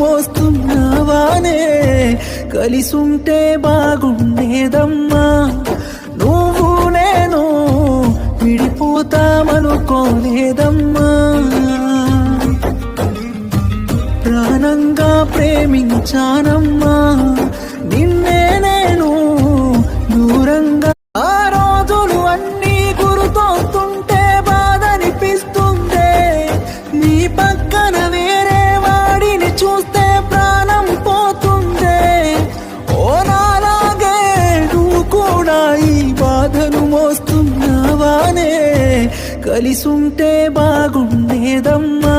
మోస్తున్నావానే కలిసుంటే బాగుండేదమ్మా నువ్వు నేను విడిపోతామనుకోలేదమ్మా ప్రాణంగా ప్రేమించానమ్మా నిన్నే నేను దూరంగా ఆ రోజులు అన్నీ గుర్తొస్తుంటే బాధనిపిస్తుందే నీ పక్కన వేరే వాడిని చూస్తే ప్రాణం పోతుందే ఓ నాలాగే నువ్వు కూడా ఈ బాధను మోస్తున్నావానే కలిసుంటే బాగుండేదమ్మా